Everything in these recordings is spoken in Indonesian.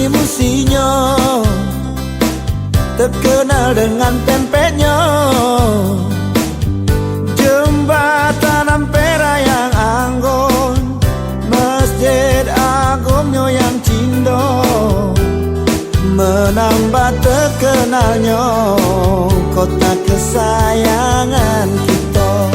musi-musinya, terkenal dengan tempenya. Jembatan Ampera yang anggun, Masjid Agungnya yang cindo, menambah terkenalnya kota kesayangan kita.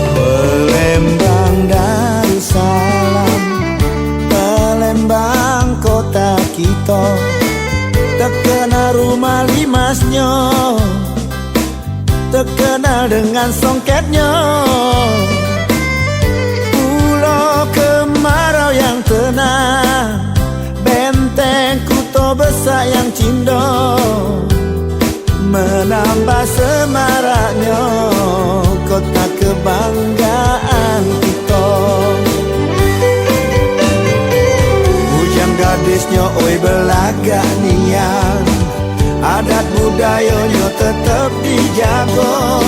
Palembang Darussalam, Palembang kota kita, terkenal rumah limasnya, terkenal dengan songketnya. Kemarau yang tenang, benteng Kuto Besar yang cindo, menambah semaraknya kota kebanggaan kita. Bujang gadisnya oi belagak nian, adat budayanya tetap dijaga.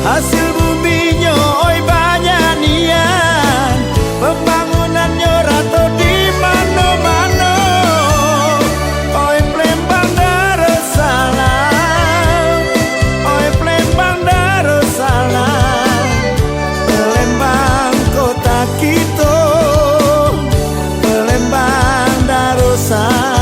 Hasil buminya oi banyak nian, pembangunannya rata di mana-mana. Oi Palembang Darussalam, oi Palembang Darussalam, Palembang kota kita, Palembang Darussalam.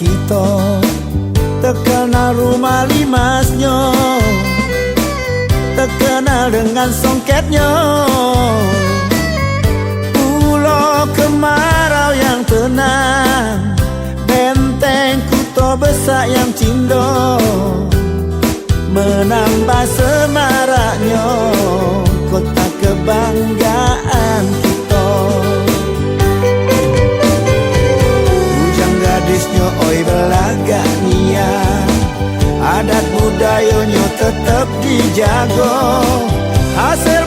Kita terkenal rumah limasnya, terkenal dengan songketnya. Pulau kemarau yang tenang, benteng Kuto Besar yang cindo, menambah semaraknya kota kebanggaan kita. Gadisnya oi belagak nian, adat budayanya tetap dijaga. Hasil